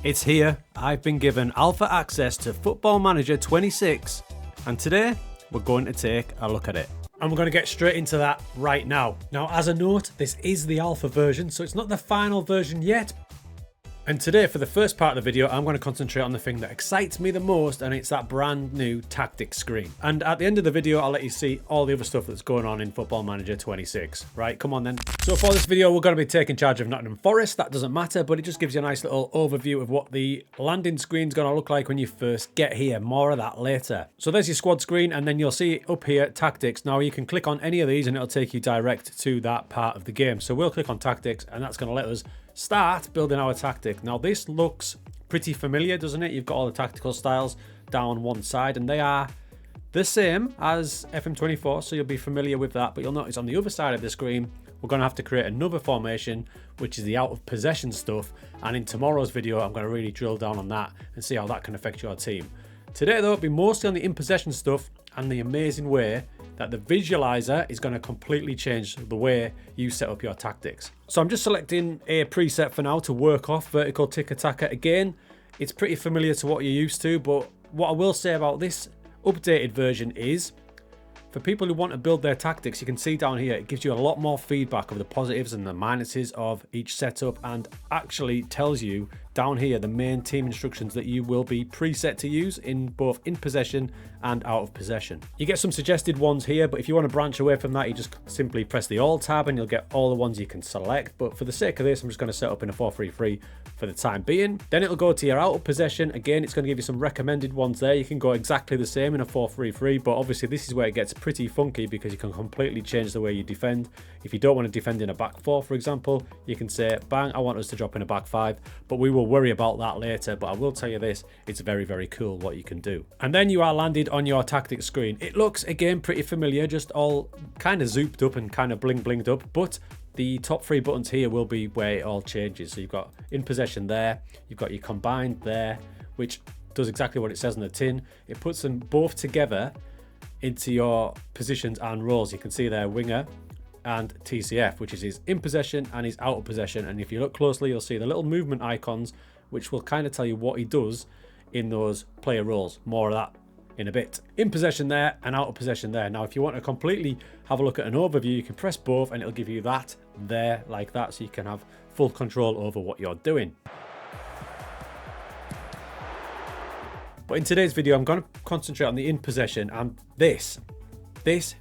It's here. I've been given alpha access to Football Manager 26, and today we're going to take a look at it. And we're going to get straight into that right now. Now, as a note, this is the alpha version, so it's not the final version yet. And today, for the first part of the video, I'm going to concentrate on the thing that excites me the most, and it's that brand new tactics screen. And at the end of the video, I'll let you see all the other stuff that's going on in Football Manager 26. Right, come on then. So for this video, we're going to be taking charge of Nottingham Forest. That doesn't matter, but it just gives you a nice little overview of what the landing screen's going to look like when you first get here. More of that later. So there's your squad screen, and then you'll see up here, tactics. Now you can click on any of these and it'll take you direct to that part of the game. So we'll click on tactics, and that's going to let us start building our tactic. Now this looks pretty familiar, doesn't it? You've got all the tactical styles down one side, and they are the same as FM24, so you'll be familiar with that. But you'll notice on the other side of the screen, we're going to have to create another formation, which is the out of possession stuff. And in tomorrow's video, I'm going to really drill down on that and see how that can affect your team. Today though, it'll be mostly on the in possession stuff and the amazing way that the visualizer is going to completely change the way you set up your tactics. So I'm just selecting a preset for now to work off vertical tick attacker. Again, it's pretty familiar to what you're used to, but what I will say about this updated version is, for people who want to build their tactics, you can see down here, it gives you a lot more feedback of the positives and the minuses of each setup, and actually tells you down here the main team instructions that you will be preset to use in both in possession and out of possession. You get some suggested ones here, but if you want to branch away from that, you just simply press the All tab and you'll get all the ones you can select. But for the sake of this, I'm just going to set up in a 4-3-3 for the time being. Then it'll go to your out of possession. Again, it's going to give you some recommended ones there. You can go exactly the same in a 4-3-3, but obviously this is where it gets pretty funky because you can completely change the way you defend. If you don't want to defend in a back four, for example, you can say, bang, I want us to drop in a back five, but we will worry about that later. But I will tell you this, it's very, very cool what you can do. And then you are landed on your tactics screen. It looks, again, pretty familiar, just all kind of zooped up and kind of blinged up, but the top three buttons here will be where it all changes. So you've got in possession there, you've got your combined there, which does exactly what it says on the tin. It puts them both together into your positions and roles. You can see there winger and TCF, which is his in possession and his out of possession. And if you look closely, you'll see the little movement icons, which will kind of tell you what he does in those player roles. More of that in a bit. In possession there and out of possession there. Now, if you want to completely have a look at an overview, you can press both and it'll give you that there like that, so you can have full control over what you're doing. But in today's video, I'm going to concentrate on the in possession, and this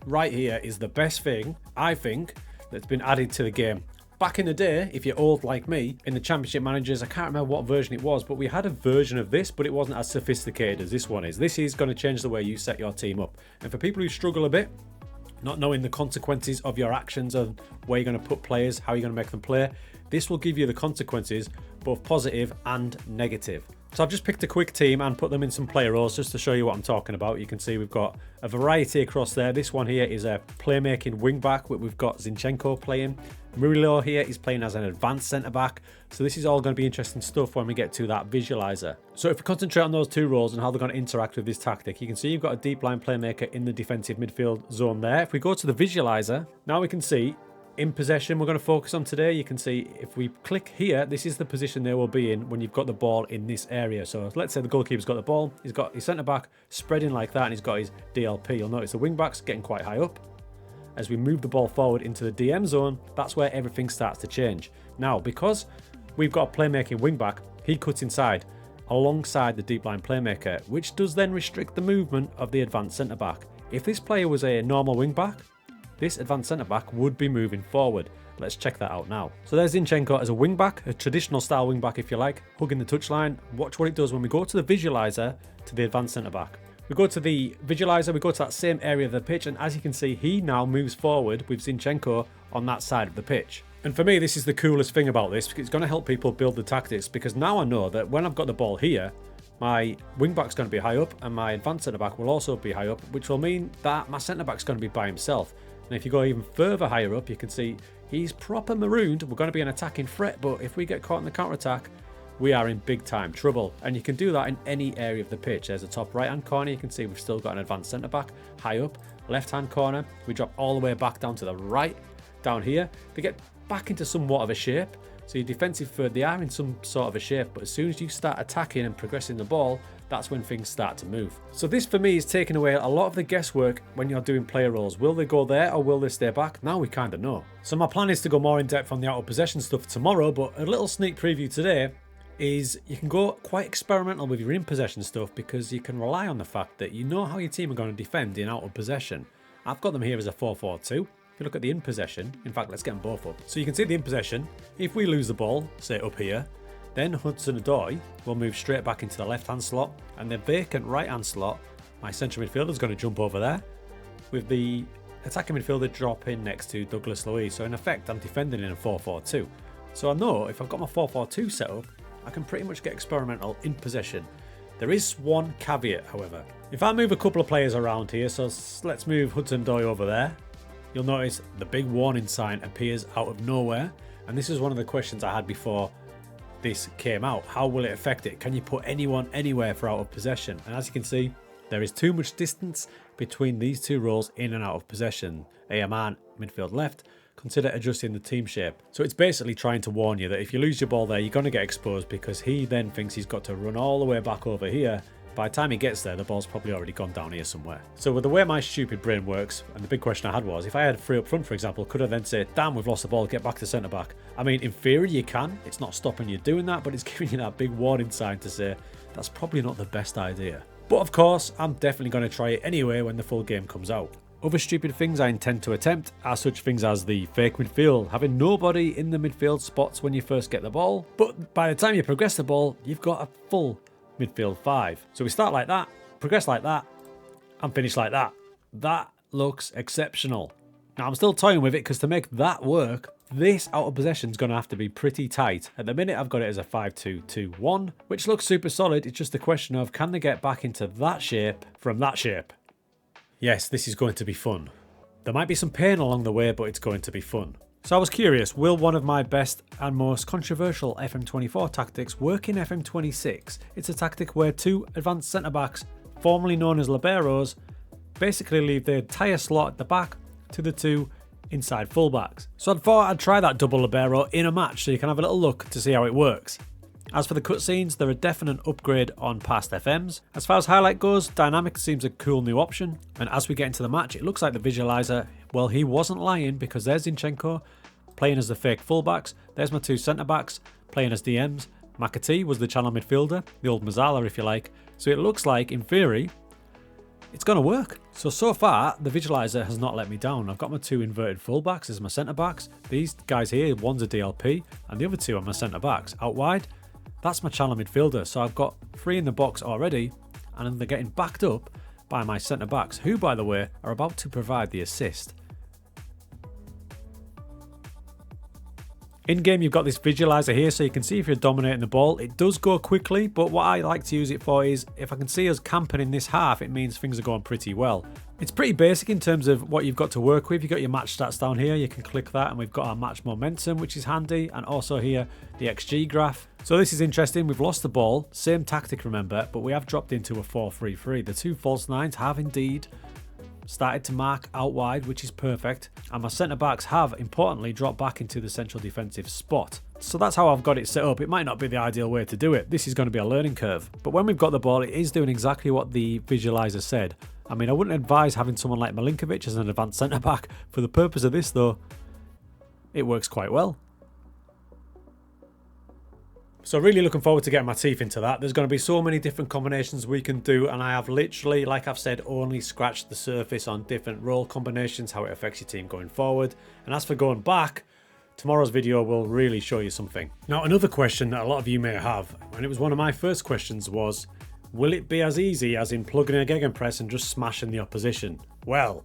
right here is the best thing, I think, that's been added to the game. Back in the day, if you're old like me, in the Championship Managers, I can't remember what version it was, but we had a version of this, but it wasn't as sophisticated as this one is. This is going to change the way you set your team up. And for people who struggle a bit, not knowing the consequences of your actions and where you're going to put players, how you're going to make them play, this will give you the consequences, both positive and negative. So I've just picked a quick team and put them in some player roles just to show you what I'm talking about. You can see we've got a variety across there. This one here is a playmaking wing back. We've got Zinchenko playing. Murillo here is playing as an advanced centre back. So this is all going to be interesting stuff when we get to that visualizer. So if we concentrate on those two roles and how they're going to interact with this tactic, you can see you've got a deep line playmaker in the defensive midfield zone there. If we go to the visualizer, now we can see in possession we're going to focus on today. You can see if we click here, this is the position they will be in when you've got the ball in this area. So let's say the goalkeeper's got the ball, he's got his centre back spreading like that, and he's got his DLP. You'll notice the wing back's getting quite high up. As we move the ball forward into the DM zone, that's where everything starts to change. Now, because we've got a playmaking wing back, he cuts inside alongside the deep line playmaker, which does then restrict the movement of the advanced centre back. If this player was a normal wing back, this advanced centre back would be moving forward. Let's check that out now. So there's Zinchenko as a wing back, a traditional style wing back if you like, hugging the touchline. Watch what it does when we go to the visualizer to the advanced centre back. We go to the visualizer, we go to that same area of the pitch, and as you can see, he now moves forward with Zinchenko on that side of the pitch. And for me, this is the coolest thing about this, because it's going to help people build the tactics, because now I know that when I've got the ball here, my wing back's going to be high up and my advanced centre back will also be high up, which will mean that my centre back's going to be by himself. And if you go even further higher up, you can see he's proper marooned. We're going to be an attacking threat, but if we get caught in the counter-attack, we are in big time trouble. And you can do that in any area of the pitch. There's the top right-hand corner. You can see we've still got an advanced centre-back high up. Left-hand corner, we drop all the way back down to the right. Down here, they get back into somewhat of a shape. So your defensive third, they are in some sort of a shape, but as soon as you start attacking and progressing the ball, that's when things start to move. So this for me is taking away a lot of the guesswork when you're doing player roles. Will they go there or will they stay back? Now we kind of know. So my plan is to go more in depth on the out of possession stuff tomorrow, but a little sneak preview today is you can go quite experimental with your in possession stuff because you can rely on the fact that you know how your team are going to defend in out of possession. I've got them here as a 4-4-2. If you look at the in possession, in fact, let's get them both up. So you can see the in possession. If we lose the ball, say up here, then Hudson-Odoi will move straight back into the left-hand slot, and the vacant right-hand slot, my central midfielder is going to jump over there, with the attacking midfielder dropping next to Douglas Luiz. So in effect, I'm defending in a 4-4-2. So I know if I've got my 4-4-2 set up, I can pretty much get experimental in possession. There is one caveat, however. If I move a couple of players around here, so let's move Hudson-Odoi over there, you'll notice the big warning sign appears out of nowhere. And this is one of the questions I had before this came out. How will it affect it? Can you put anyone anywhere for out of possession? And as you can see, there is too much distance between these two roles in and out of possession. AMR midfield left. Consider adjusting the team shape. So it's basically trying to warn you that if you lose your ball there, you're going to get exposed because he then thinks he's got to run all the way back over here. By the time he gets there, the ball's probably already gone down here somewhere. So with the way my stupid brain works, and the big question I had was, if I had three up front, for example, could I then say, damn, we've lost the ball, get back to centre-back? I mean, in theory, you can. It's not stopping you doing that, but it's giving you that big warning sign to say, that's probably not the best idea. But of course, I'm definitely going to try it anyway when the full game comes out. Other stupid things I intend to attempt are such things as the fake midfield, having nobody in the midfield spots when you first get the ball, but by the time you progress the ball, you've got a full midfield 5. So we start like that, progress like that, and finish like that. That looks exceptional. Now I'm still toying with it because to make that work, this out of possession is going to have to be pretty tight. At the minute I've got it as a 5-2-2-1, which looks super solid. It's just a question of can they get back into that shape from that shape? Yes, this is going to be fun. There might be some pain along the way, but it's going to be fun. So I was curious, will one of my best and most controversial FM24 tactics work in FM26? It's a tactic where two advanced centre-backs, formerly known as liberos, basically leave the entire slot at the back to the two inside fullbacks. So I thought I'd try that double libero in a match so you can have a little look to see how it works. As for the cutscenes, they're a definite upgrade on past FMs. As far as highlight goes, dynamic seems a cool new option. And as we get into the match, it looks like the visualizer, well, he wasn't lying because there's Zinchenko playing as the fake fullbacks. There's my two centre-backs playing as DMs. McAtee was the channel midfielder, the old Mazzala if you like. So it looks like, in theory, it's going to work. So far, the visualizer has not let me down. I've got my two inverted fullbacks as my centre-backs. These guys here, one's a DLP, and the other two are my centre-backs. Out wide, that's my channel midfielder. So I've got 3 in the box already, and they're getting backed up by my centre-backs, who, by the way, are about to provide the assist. In game, you've got this visualizer here, so you can see if you're dominating the ball. It does go quickly, but what I like to use it for is, if I can see us camping in this half, it means things are going pretty well. It's pretty basic in terms of what you've got to work with. You've got your match stats down here, you can click that, and we've got our match momentum, which is handy, and also here, the XG graph. So this is interesting. We've lost the ball, same tactic, remember, but we have dropped into a 4-3-3. The two false nines have indeed started to mark out wide, which is perfect, and my centre-backs have, importantly, dropped back into the central defensive spot. So that's how I've got it set up. It might not be the ideal way to do it. This is going to be a learning curve. But when we've got the ball, it is doing exactly what the visualizer said. I mean, I wouldn't advise having someone like Milinkovic as an advanced centre-back. For the purpose of this, though, it works quite well. So really looking forward to getting my teeth into that. There's going to be so many different combinations we can do, and I have literally, like I've said, only scratched the surface on different role combinations, how it affects your team going forward. And as for going back, tomorrow's video will really show you something. Now, another question that a lot of you may have, and it was one of my first questions, was, will it be as easy as in plugging a gegenpress and just smashing the opposition? Well,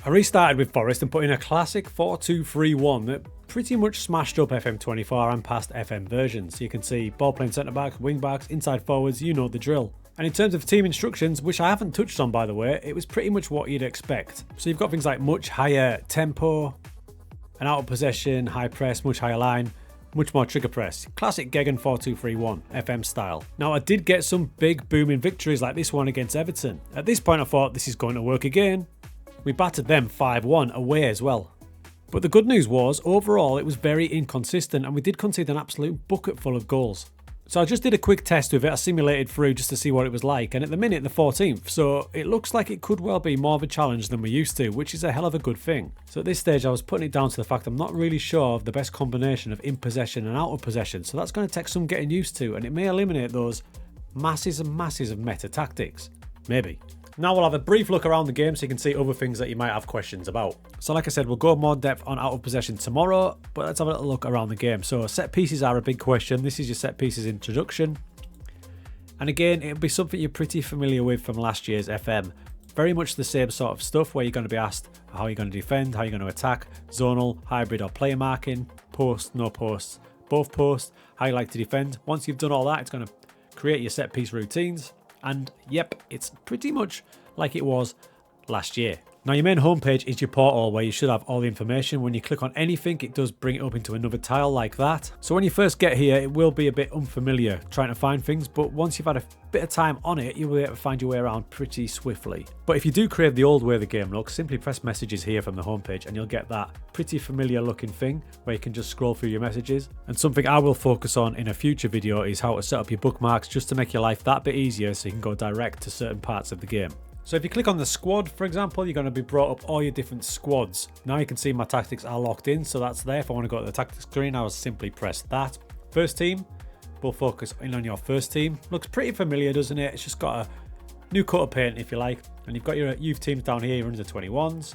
I restarted with Forest and put in a classic 4-2-3-1 that pretty much smashed up FM24 and past FM versions. You can see ball playing centre back, wing backs, inside forwards, you know the drill. And in terms of team instructions, which I haven't touched on by the way, it was pretty much what you'd expect. So you've got things like much higher tempo, an out of possession, high press, much higher line, much more trigger press. Classic Gegen 4-2-3-1, FM style. Now I did get some big booming victories like this one against Everton. At this point I thought this is going to work again. We battered them 5-1 away as well. But the good news was, overall, it was very inconsistent and we did concede an absolute bucket full of goals. So I just did a quick test with it, I simulated through just to see what it was like, and at the minute, the 14th, so it looks like it could well be more of a challenge than we used to, which is a hell of a good thing. So at this stage, I was putting it down to the fact I'm not really sure of the best combination of in possession and out of possession, so that's going to take some getting used to, and it may eliminate those masses and masses of meta tactics. Maybe. Now we'll have a brief look around the game so you can see other things that you might have questions about. So like I said, we'll go more depth on out of possession tomorrow, but let's have a little look around the game. So set pieces are a big question. This is your set pieces introduction. And again, it'll be something you're pretty familiar with from last year's FM. Very much the same sort of stuff where you're going to be asked how you're going to defend, how you're going to attack, zonal, hybrid or player marking, post, no posts, both posts, how you like to defend. Once you've done all that, it's going to create your set piece routines. And yep, it's pretty much like it was last year. Now your main homepage is your portal where you should have all the information. When you click on anything, it does bring it up into another tile like that. So when you first get here, it will be a bit unfamiliar trying to find things, but once you've had a bit of time on it, you'll be able to find your way around pretty swiftly. But if you do crave the old way the game looks, simply press messages here from the homepage and you'll get that pretty familiar looking thing where you can just scroll through your messages. And something I will focus on in a future video is how to set up your bookmarks just to make your life that bit easier so you can go direct to certain parts of the game. So if you click on the squad, for example, you're going to be brought up all your different squads. Now you can see my tactics are locked in, so that's there. If I want to go to the tactics screen, I will simply press that. First team, we'll focus in on your first team. Looks pretty familiar, doesn't it? It's just got a new coat of paint, if you like. And you've got your youth teams down here, your under 21s,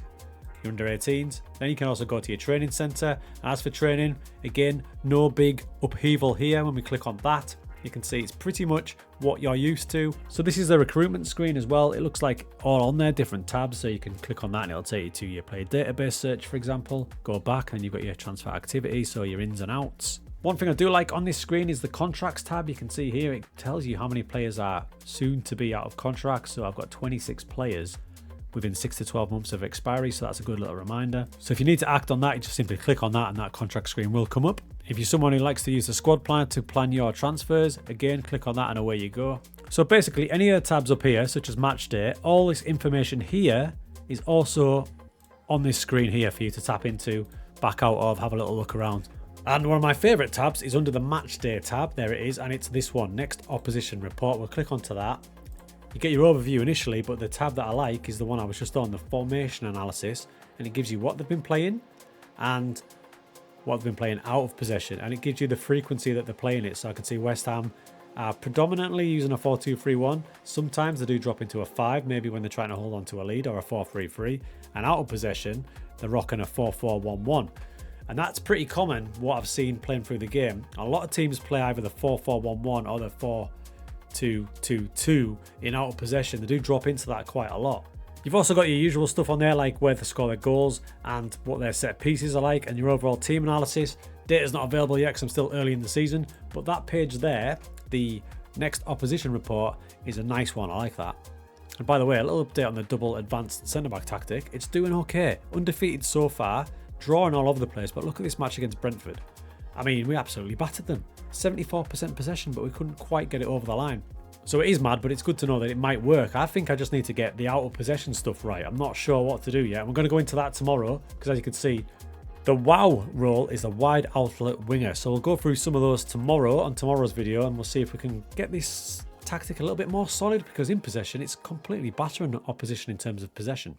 your under 18s. Then you can also go to your training centre. As for training, again, no big upheaval here. When we click on that, you can see it's pretty much what you're used to. So this is the recruitment screen as well. It looks like all on there, different tabs. So you can click on that and it'll take you to your player database search, for example. Go back and you've got your transfer activity, so your ins and outs. One thing I do like on this screen is the contracts tab. You can see here, it tells you how many players are soon to be out of contract. So I've got 26 players within 6 to 12 months of expiry, so that's a good little reminder. So if you need to act on that, you just simply click on that and that contract screen will come up. If you're someone who likes to use the squad planner to plan your transfers, again, click on that and away you go. So basically any of the tabs up here, such as match day, all this information here is also on this screen here for you to tap into, back out of, have a little look around. And one of my favourite tabs is under the match day tab. There it is, and it's this one, next opposition report. We'll click onto that. You get your overview initially, but the tab that I like is the one I was just on, the formation analysis, and it gives you what they've been playing and what they've been playing out of possession, and it gives you the frequency that they're playing it. So I can see West Ham are predominantly using a 4-2-3-1. Sometimes they do drop into a 5, maybe when they're trying to hold on to a lead, or a 4-3-3, and out of possession they're rocking a 4-4-1-1. And that's pretty common what I've seen playing through the game. A lot of teams play either the 4-4-1-1 or the 4-2-2-2 in out of possession. They do drop into that quite a lot. You've also got your usual stuff on there, like where they score their goals and what their set pieces are like, and your overall team analysis. Data's not available yet because I'm still early in the season, but that page there, the next opposition report, is a nice one. I like that. And by the way, a little update on the double advanced centre-back tactic. It's doing okay. Undefeated so far, drawing all over the place, but look at this match against Brentford. I mean, we absolutely battered them. 74% possession, but we couldn't quite get it over the line. So it is mad, but it's good to know that it might work. I think I just need to get the out of possession stuff right. I'm not sure what to do yet. We're going to go into that tomorrow, because as you can see, the WOW role is a wide outlet winger. So we'll go through some of those tomorrow on tomorrow's video, and we'll see if we can get this tactic a little bit more solid, because in possession, it's completely battering opposition in terms of possession.